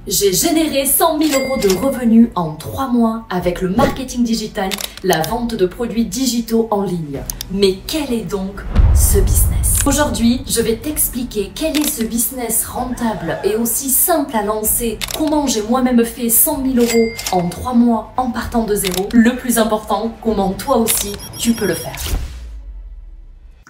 J'ai généré 100 000 € de revenus en 3 mois avec le marketing digital, la vente de produits digitaux en ligne. Mais quel est donc ce business? Aujourd'hui, je vais t'expliquer quel est ce business rentable et aussi simple à lancer, comment j'ai moi-même fait 100 000 € en 3 mois en partant de zéro. Le plus important, comment toi aussi tu peux le faire.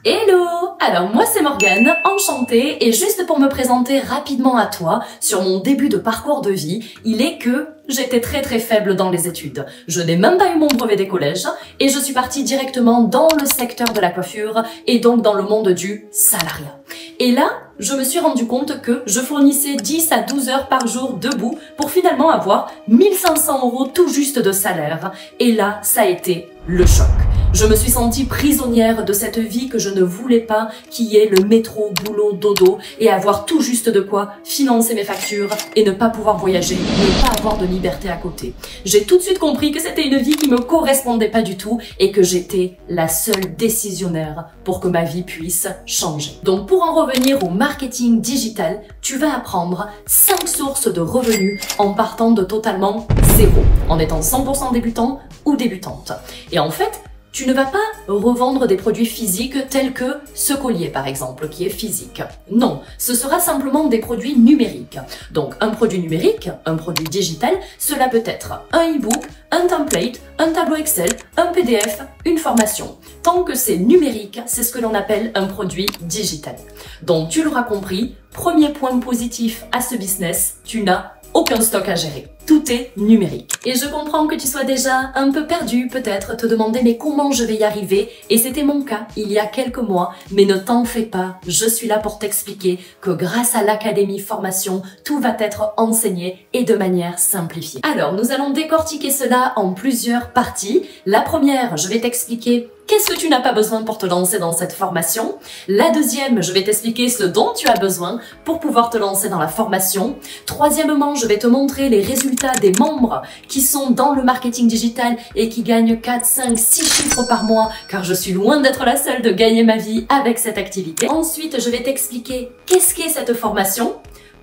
Hello! Alors moi c'est Morgane, enchantée, et juste pour me présenter rapidement à toi sur mon début de parcours de vie, il est que j'étais très faible dans les études. Je n'ai même pas eu mon brevet des collèges et je suis partie directement dans le secteur de la coiffure et donc dans le monde du salariat. Et là, je me suis rendu compte que je fournissais 10 à 12 heures par jour debout pour finalement avoir 1500 € tout juste de salaire. Et là, ça a été le choc. Je me suis sentie prisonnière de cette vie que je ne voulais pas, qui est le métro, boulot, dodo, et avoir tout juste de quoi financer mes factures et ne pas pouvoir voyager, ne pas avoir de liberté à côté. J'ai tout de suite compris que c'était une vie qui me correspondait pas du tout et que j'étais la seule décisionnaire pour que ma vie puisse changer. Donc pour en revenir au marketing digital, tu vas apprendre 5 sources de revenus en partant de totalement zéro, en étant 100% débutant ou débutante. Et en fait, tu ne vas pas revendre des produits physiques tels que ce collier par exemple, qui est physique. Non, ce sera simplement des produits numériques. Donc un produit numérique, un produit digital, cela peut être un e-book, un template, un tableau Excel, un PDF, une formation. Tant que c'est numérique, c'est ce que l'on appelle un produit digital. Donc tu l'auras compris, premier point positif à ce business, tu n'as aucun stock à gérer. Tout est numérique. Et je comprends que tu sois déjà un peu perdu, peut-être te demander mais comment je vais y arriver? Et c'était mon cas il y a quelques mois, mais ne t'en fais pas, je suis là pour t'expliquer que grâce à l'Académie Formation, tout va être enseigné et de manière simplifiée. Alors, nous allons décortiquer cela en plusieurs parties. La première, je vais t'expliquer qu'est-ce que tu n'as pas besoin pour te lancer dans cette formation. La deuxième, je vais t'expliquer ce dont tu as besoin pour pouvoir te lancer dans la formation. Troisièmement, je vais te montrer les résultats des membres qui sont dans le marketing digital et qui gagnent 4, 5, 6 chiffres par mois, car je suis loin d'être la seule de gagner ma vie avec cette activité. Ensuite, je vais t'expliquer qu'est-ce qu'est cette formation,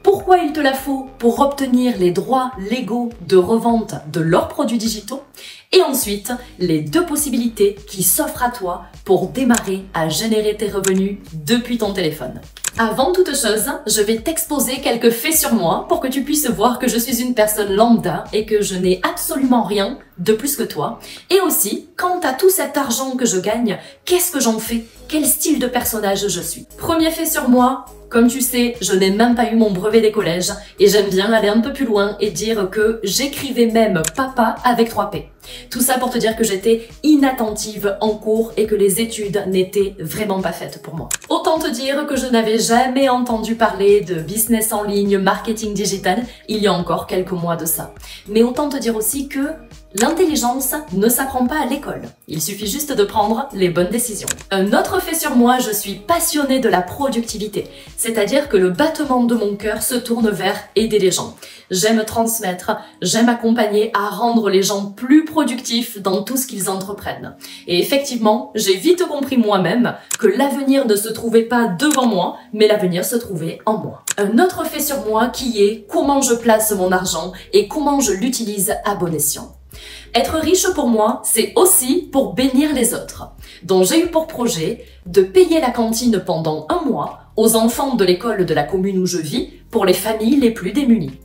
pourquoi il te la faut pour obtenir les droits légaux de revente de leurs produits digitaux, et ensuite, les 2 possibilités qui s'offrent à toi pour démarrer à générer tes revenus depuis ton téléphone. Avant toute chose, je vais t'exposer quelques faits sur moi pour que tu puisses voir que je suis une personne lambda et que je n'ai absolument rien de plus que toi. Et aussi, quant à tout cet argent que je gagne, qu'est-ce que j'en fais? Quel style de personnage je suis? Premier fait sur moi, comme tu sais, je n'ai même pas eu mon brevet des collèges et j'aime bien aller un peu plus loin et dire que j'écrivais même papa avec 3 P. Tout ça pour te dire que j'étais inattentive en cours et que les études n'étaient vraiment pas faites pour moi. Autant te dire que je n'avais jamais entendu parler de business en ligne, marketing digital, il y a encore quelques mois de ça. Mais autant te dire aussi que l'intelligence ne s'apprend pas à l'école. Il suffit juste de prendre les bonnes décisions. Un autre fait sur moi, je suis passionnée de la productivité. C'est-à-dire que le battement de mon cœur se tourne vers aider les gens. J'aime transmettre, j'aime accompagner à rendre les gens plus productifs dans tout ce qu'ils entreprennent. Et effectivement, j'ai vite compris moi-même que l'avenir ne se trouvait pas devant moi, mais l'avenir se trouvait en moi. Un autre fait sur moi qui est comment je place mon argent et comment je l'utilise à bon escient. Être riche pour moi, c'est aussi pour bénir les autres. Donc j'ai eu pour projet de payer la cantine pendant 1 mois aux enfants de l'école de la commune où je vis pour les familles les plus démunies.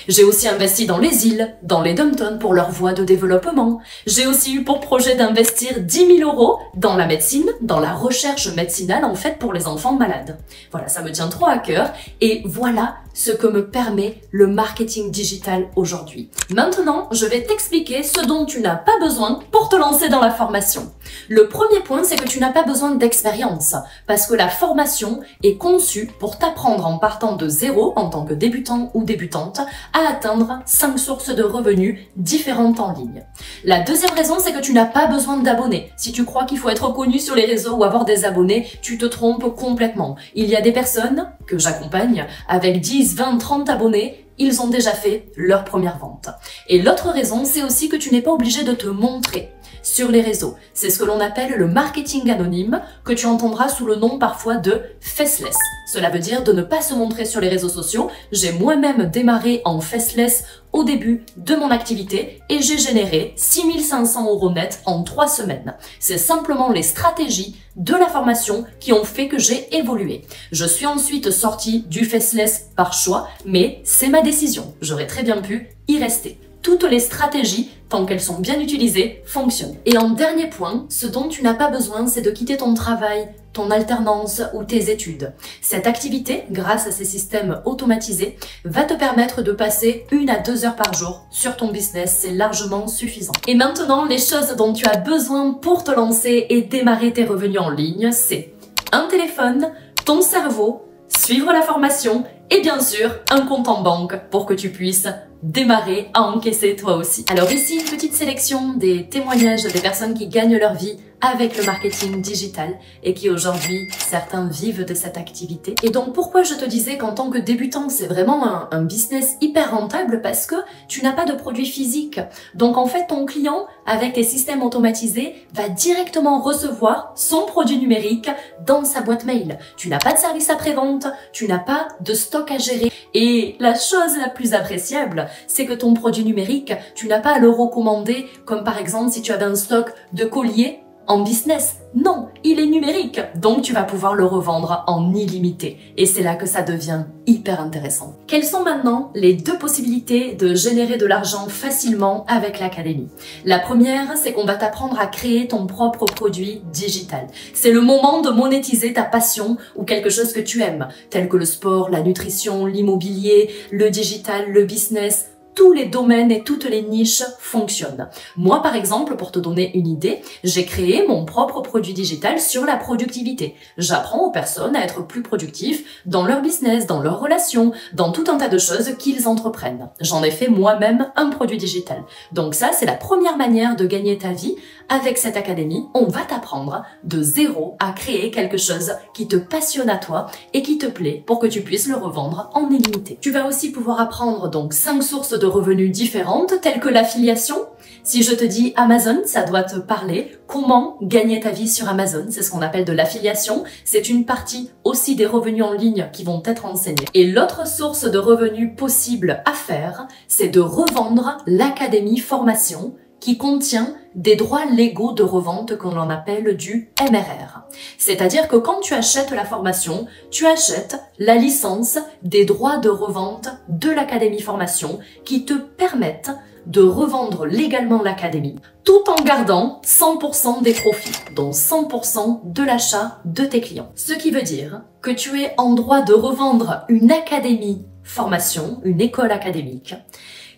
J'ai aussi investi dans les îles, dans les dom-toms pour leur voie de développement. J'ai aussi eu pour projet d'investir 10 000 € dans la médecine, dans la recherche médicinale en fait pour les enfants malades. Voilà, ça me tient trop à cœur et voilà ce que me permet le marketing digital aujourd'hui. Maintenant, je vais t'expliquer ce dont tu n'as pas besoin pour te lancer dans la formation. Le premier point, c'est que tu n'as pas besoin d'expérience parce que la formation est conçue pour t'apprendre en partant de zéro en tant que débutant ou débutante à atteindre 5 sources de revenus différentes en ligne. La deuxième raison, c'est que tu n'as pas besoin d'abonnés. Si tu crois qu'il faut être connu sur les réseaux ou avoir des abonnés, tu te trompes complètement. Il y a des personnes que j'accompagne avec 10, 20, 30 abonnés ils ont déjà fait leur première vente. Et l'autre raison, c'est aussi que tu n'es pas obligé de te montrer sur les réseaux. C'est ce que l'on appelle le marketing anonyme, que tu entendras sous le nom parfois de faceless. Cela veut dire de ne pas se montrer sur les réseaux sociaux. J'ai moi-même démarré en faceless au début de mon activité et j'ai généré 6 500 € net en 3 semaines. C'est simplement les stratégies de la formation qui ont fait que j'ai évolué. Je suis ensuite sortie du faceless par choix, mais c'est ma décision. J'aurais très bien pu y rester. Toutes les stratégies, tant qu'elles sont bien utilisées, fonctionnent. Et en dernier point, ce dont tu n'as pas besoin, c'est de quitter ton travail, ton alternance ou tes études. Cette activité, grâce à ces systèmes automatisés, va te permettre de passer 1 à 2 heures par jour sur ton business. C'est largement suffisant. Et maintenant, les choses dont tu as besoin pour te lancer et démarrer tes revenus en ligne, c'est un téléphone, ton cerveau, suivre la formation et bien sûr un compte en banque pour que tu puisses démarrer à encaisser toi aussi. Alors ici, une petite sélection des témoignages des personnes qui gagnent leur vie avec le marketing digital et qui aujourd'hui, certains vivent de cette activité. Et donc pourquoi je te disais qu'en tant que débutant, c'est vraiment un business hyper rentable, parce que tu n'as pas de produit physique. Donc en fait, ton client, avec les systèmes automatisés, va directement recevoir son produit numérique dans sa boîte mail. Tu n'as pas de service après-vente, tu n'as pas de stock à gérer. Et la chose la plus appréciable, c'est que ton produit numérique, tu n'as pas à le recommander, comme par exemple si tu avais un stock de colliers en business. Non, il est numérique, donc tu vas pouvoir le revendre en illimité. Et c'est là que ça devient hyper intéressant. Quelles sont maintenant les 2 possibilités de générer de l'argent facilement avec l'académie? La première, c'est qu'on va t'apprendre à créer ton propre produit digital. C'est le moment de monétiser ta passion ou quelque chose que tu aimes, tel que le sport, la nutrition, l'immobilier, le digital, le business. Tous les domaines et toutes les niches fonctionnent. Moi, par exemple, pour te donner une idée, j'ai créé mon propre produit digital sur la productivité. J'apprends aux personnes à être plus productifs dans leur business, dans leurs relations, dans tout un tas de choses qu'ils entreprennent. J'en ai fait moi-même un produit digital. Donc ça, c'est la première manière de gagner ta vie. Avec cette académie, on va t'apprendre de zéro à créer quelque chose qui te passionne à toi et qui te plaît pour que tu puisses le revendre en illimité. Tu vas aussi pouvoir apprendre donc 5 sources de revenus différentes telles que l'affiliation. Si je te dis Amazon, ça doit te parler. Comment gagner ta vie sur Amazon? C'est ce qu'on appelle de l'affiliation. C'est une partie aussi des revenus en ligne qui vont être enseignés. Et l'autre source de revenus possible à faire, c'est de revendre l'académie formation qui contient des droits légaux de revente que l'on appelle du MRR. C'est-à-dire que quand tu achètes la formation, tu achètes la licence des droits de revente de l'académie formation qui te permettent de revendre légalement l'académie tout en gardant 100% des profits, dont 100% de l'achat de tes clients. Ce qui veut dire que tu es en droit de revendre une académie formation, une école académique,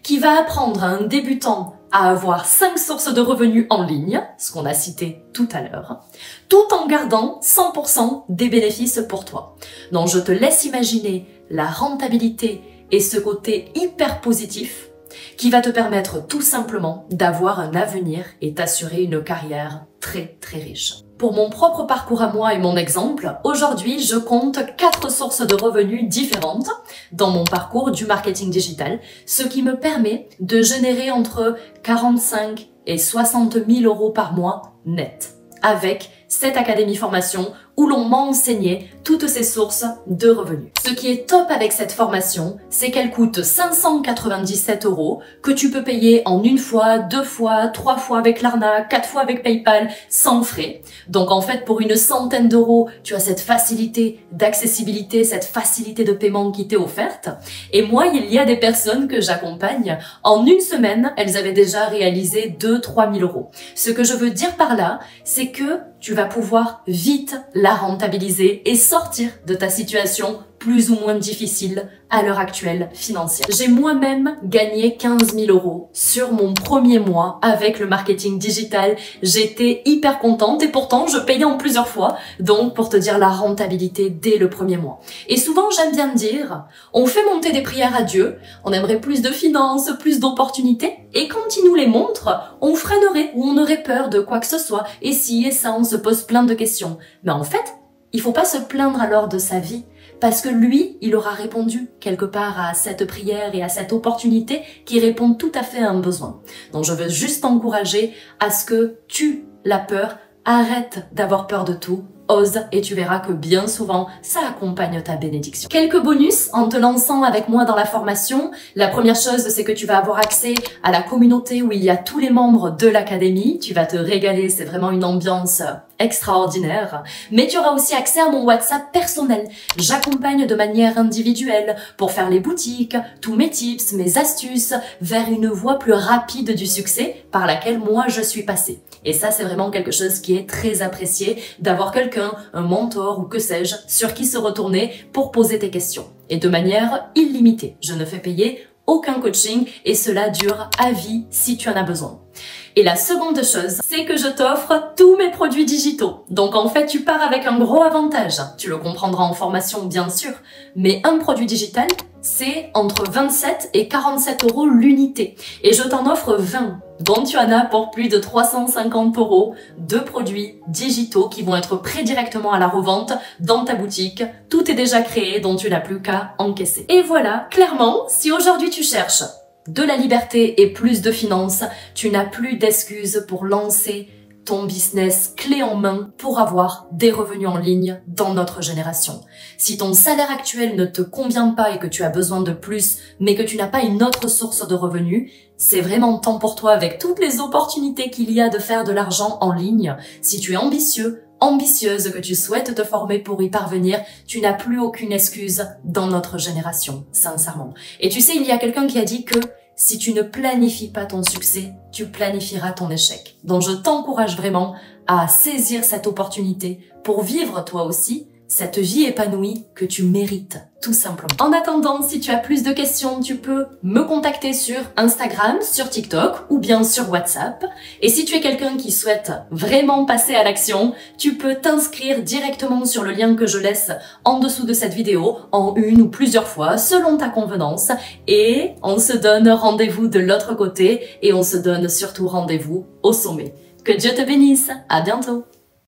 qui va apprendre à un débutant à avoir 5 sources de revenus en ligne, ce qu'on a cité tout à l'heure, tout en gardant 100% des bénéfices pour toi. Donc je te laisse imaginer la rentabilité et ce côté hyper positif qui va te permettre tout simplement d'avoir un avenir et t'assurer une carrière très riche. Pour mon propre parcours à moi et mon exemple, aujourd'hui, je compte 4 sources de revenus différentes dans mon parcours du marketing digital, ce qui me permet de générer entre 45 et 60 000 € par mois net avec cette académie formation où l'on m'a enseigné toutes ces sources de revenus. Ce qui est top avec cette formation, c'est qu'elle coûte 597 €, que tu peux payer en 1 fois, 2 fois, 3 fois avec Klarna, 4 fois avec PayPal, sans frais. Donc en fait, pour une centaine d'euros, tu as cette facilité d'accessibilité, cette facilité de paiement qui t'est offerte. Et moi, il y a des personnes que j'accompagne. En 1 semaine, elles avaient déjà réalisé 2-3 000 €. Ce que je veux dire par là, c'est que tu vas pouvoir vite la rentabiliser et sortir de ta situation plus ou moins difficile à l'heure actuelle financière. J'ai moi-même gagné 15 000 € sur mon premier mois avec le marketing digital. J'étais hyper contente et pourtant je payais en plusieurs fois. Donc pour te dire la rentabilité dès le premier mois. Et souvent j'aime bien dire, on fait monter des prières à Dieu, on aimerait plus de finances, plus d'opportunités. Et quand il nous les montre, on freinerait ou on aurait peur de quoi que ce soit. Et si et ça, on se pose plein de questions. Mais en fait, il faut pas se plaindre alors de sa vie. parce que lui, il aura répondu quelque part à cette prière et à cette opportunité qui répond tout à fait à un besoin. Donc je veux juste t'encourager à ce que tu, la peur, arrête d'avoir peur de tout, ose et tu verras que bien souvent, ça accompagne ta bénédiction. Quelques bonus en te lançant avec moi dans la formation. La première chose, c'est que tu vas avoir accès à la communauté où il y a tous les membres de l'académie. Tu vas te régaler, c'est vraiment une ambiance extraordinaire. Mais tu auras aussi accès à mon WhatsApp personnel. J'accompagne de manière individuelle pour faire les boutiques, tous mes tips, mes astuces, vers une voie plus rapide du succès par laquelle moi je suis passée. Et ça, c'est vraiment quelque chose qui est très apprécié, d'avoir quelqu'un, un mentor ou que sais-je, sur qui se retourner pour poser tes questions. Et de manière illimitée. Je ne fais payer aucun coaching et cela dure à vie si tu en as besoin. Et la seconde chose, c'est que je t'offre tous mes produits digitaux. Donc en fait, tu pars avec un gros avantage. Tu le comprendras en formation, bien sûr. Mais un produit digital, c'est entre 27 et 47 € l'unité. Et je t'en offre 20. Donc tu en as pour plus de 350 € de produits digitaux qui vont être prêts directement à la revente dans ta boutique. Tout est déjà créé, donc tu n'as plus qu'à encaisser. Et voilà, clairement, si aujourd'hui tu cherches de la liberté et plus de finances, tu n'as plus d'excuses pour lancer ton business clé en main pour avoir des revenus en ligne dans notre génération. Si ton salaire actuel ne te convient pas et que tu as besoin de plus, mais que tu n'as pas une autre source de revenus, c'est vraiment temps pour toi avec toutes les opportunités qu'il y a de faire de l'argent en ligne. Si tu es ambitieux, ambitieuse, que tu souhaites te former pour y parvenir, tu n'as plus aucune excuse dans notre génération, sincèrement. Et tu sais, il y a quelqu'un qui a dit que si tu ne planifies pas ton succès, tu planifieras ton échec. Donc je t'encourage vraiment à saisir cette opportunité pour vivre toi aussi cette vie épanouie que tu mérites, tout simplement. En attendant, si tu as plus de questions, tu peux me contacter sur Instagram, sur TikTok ou bien sur WhatsApp. Et si tu es quelqu'un qui souhaite vraiment passer à l'action, tu peux t'inscrire directement sur le lien que je laisse en dessous de cette vidéo, en une ou plusieurs fois, selon ta convenance. Et on se donne rendez-vous de l'autre côté et on se donne surtout rendez-vous au sommet. Que Dieu te bénisse, à bientôt!